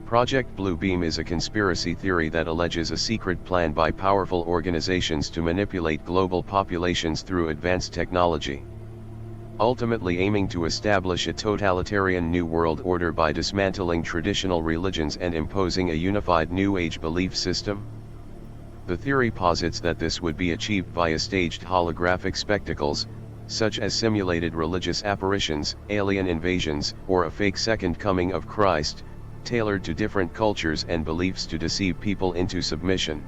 Project Bluebeam is a conspiracy theory that alleges a secret plan by powerful organizations to manipulate global populations through advanced technology, ultimately aiming to establish a totalitarian new world order by dismantling traditional religions and imposing a unified New Age belief system. The theory posits that this would be achieved via staged holographic spectacles, such as simulated religious apparitions, alien invasions, or a fake second coming of Christ, tailored to different cultures and beliefs to deceive people into submission.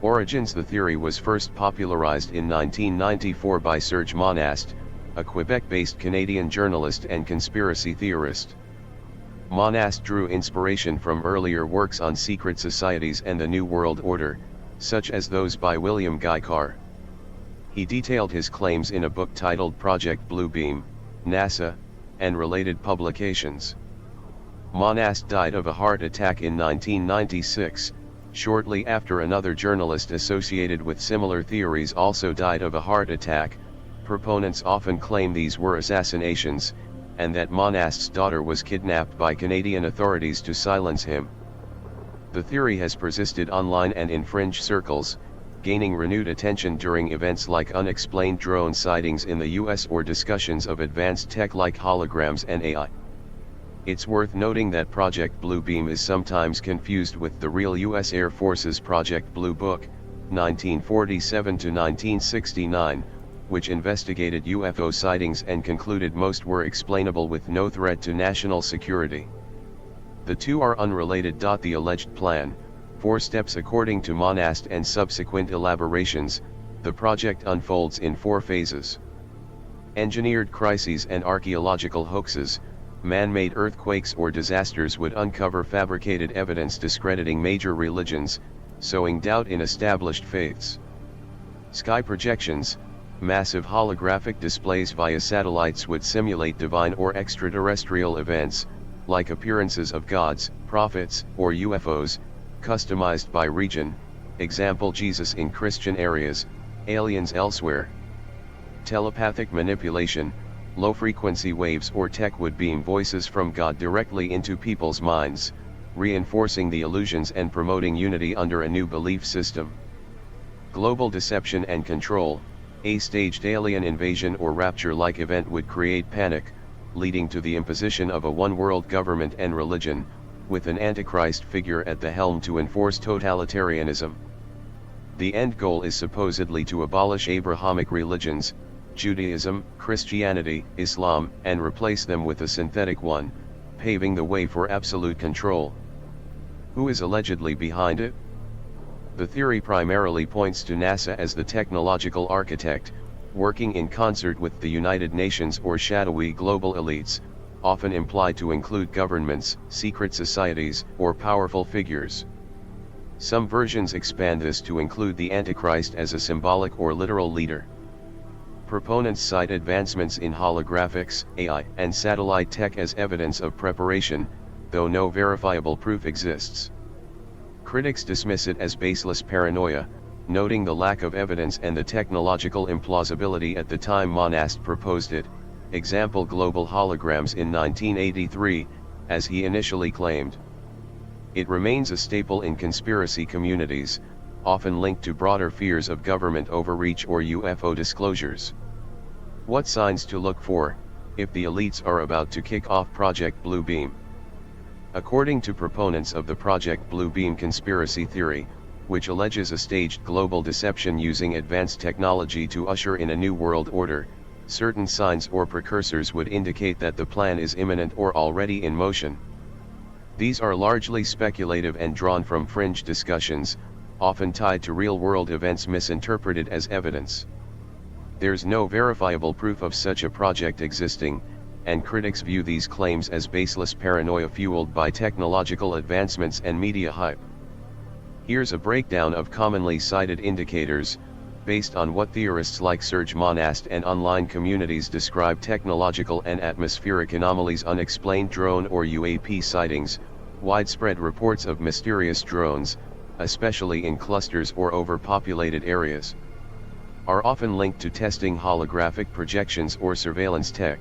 Origins: the theory was first popularized in 1994 by Serge Monast, a Quebec-based Canadian journalist and conspiracy theorist. Monast drew inspiration from earlier works on secret societies and the New World Order, such as those by William Guy Carr. He detailed his claims in a book titled Project Bluebeam, NASA, and related publications. Monast died of a heart attack in 1996, shortly after another journalist associated with similar theories also died of a heart attack. Proponents often claim these were assassinations, and that Monast's daughter was kidnapped by Canadian authorities to silence him. The theory has persisted online and in fringe circles, gaining renewed attention during events like unexplained drone sightings in the US or discussions of advanced tech like holograms and AI. It's worth noting that Project Bluebeam is sometimes confused with the real US Air Force's Project Blue Book, 1947 to 1969, which investigated UFO sightings and concluded most were explainable with no threat to national security. The two are unrelated. The alleged plan, 4 steps according to Monast and subsequent elaborations, the project unfolds in 4 phases. Engineered crises and archaeological hoaxes. Man-made earthquakes or disasters would uncover fabricated evidence discrediting major religions, sowing doubt in established faiths. Sky projections. Massive holographic displays via satellites would simulate divine or extraterrestrial events, like appearances of gods, prophets, or UFOs, customized by region, example Jesus in Christian areas, aliens elsewhere. Telepathic manipulation. Low-frequency waves or tech would beam voices from God directly into people's minds, reinforcing the illusions and promoting unity under a new belief system. Global deception and control. A staged alien invasion or rapture-like event would create panic, leading to the imposition of a one-world government and religion, with an antichrist figure at the helm to enforce totalitarianism. The end goal is supposedly to abolish Abrahamic religions, Judaism, Christianity, Islam, and replace them with a synthetic one, paving the way for absolute control. Who is allegedly behind it? The theory primarily points to NASA as the technological architect, working in concert with the United Nations or shadowy global elites, often implied to include governments, secret societies, or powerful figures. Some versions expand this to include the Antichrist as a symbolic or literal leader. Proponents cite advancements in holographics, AI, and satellite tech as evidence of preparation, though no verifiable proof exists. Critics dismiss it as baseless paranoia, noting the lack of evidence and the technological implausibility at the time Monast proposed it, example global holograms in 1983, as he initially claimed. It remains a staple in conspiracy communities, often linked to broader fears of government overreach or UFO disclosures. What signs to look for, if the elites are about to kick off Project Bluebeam? According to proponents of the Project Bluebeam conspiracy theory, which alleges a staged global deception using advanced technology to usher in a new world order, certain signs or precursors would indicate that the plan is imminent or already in motion. These are largely speculative and drawn from fringe discussions, often tied to real-world events misinterpreted as evidence. There's no verifiable proof of such a project existing, and critics view these claims as baseless paranoia fueled by technological advancements and media hype. Here's a breakdown of commonly cited indicators, based on what theorists like Serge Monast and online communities describe: technological and atmospheric anomalies, unexplained drone or UAP sightings, widespread reports of mysterious drones, especially in clusters or overpopulated areas, are often linked to testing holographic projections or surveillance tech.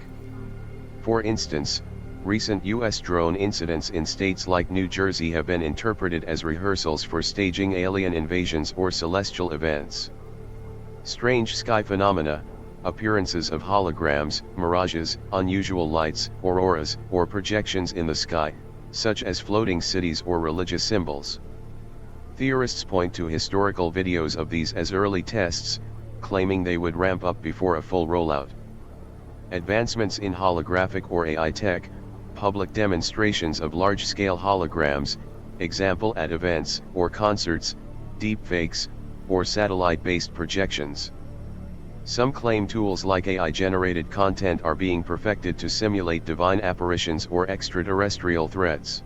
For instance, Recent U.S. drone incidents in states like New Jersey have been interpreted as rehearsals for staging alien invasions or celestial events. Strange sky phenomena, appearances of holograms, mirages, unusual lights, auroras, or projections in the sky, such as floating cities or religious symbols. Theorists point to historical videos of these as early tests, claiming they would ramp up before a full rollout. Advancements in holographic or AI tech, public demonstrations of large-scale holograms, example at events or concerts, deepfakes, or satellite-based projections. Some claim tools like AI-generated content are being perfected to simulate divine apparitions or extraterrestrial threats.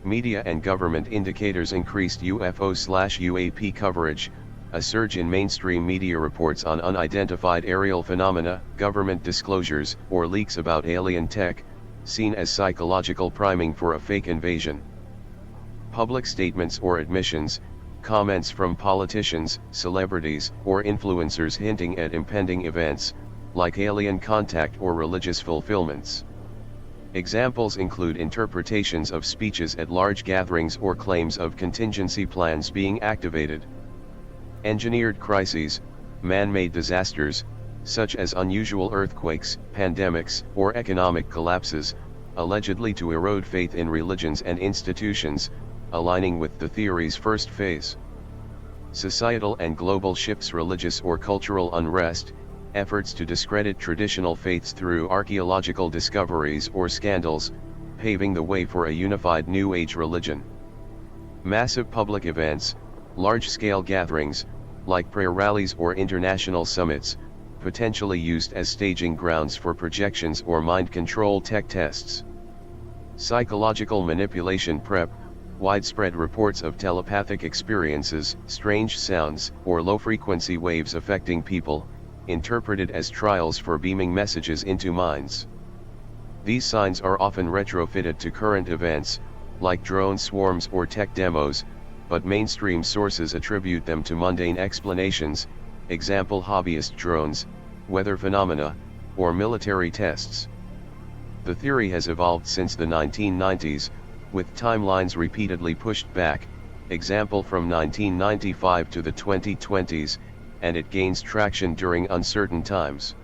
Media and government indicators increased UFO/UAP coverage, a surge in mainstream media reports on unidentified aerial phenomena, government disclosures, or leaks about alien tech, seen as psychological priming for a fake invasion. Public statements or admissions, comments from politicians, celebrities, or influencers hinting at impending events, like alien contact or religious fulfillments. Examples include interpretations of speeches at large gatherings or claims of contingency plans being activated. Engineered crises, man-made disasters, such as unusual earthquakes, pandemics, or economic collapses, allegedly to erode faith in religions and institutions, aligning with the theory's first phase. Societal and global shifts, religious or cultural unrest, efforts to discredit traditional faiths through archaeological discoveries or scandals, paving the way for a unified New Age religion. Massive public events, large-scale gatherings, like prayer rallies or international summits, potentially used as staging grounds for projections or mind control tech tests. Psychological manipulation prep, widespread reports of telepathic experiences, strange sounds, or low-frequency waves affecting people, interpreted as trials for beaming messages into minds. These signs are often retrofitted to current events, like drone swarms or tech demos, but mainstream sources attribute them to mundane explanations, example hobbyist drones, weather phenomena, or military tests. The theory has evolved since the 1990s, with timelines repeatedly pushed back, example from 1995 to the 2020s, and it gains traction during uncertain times.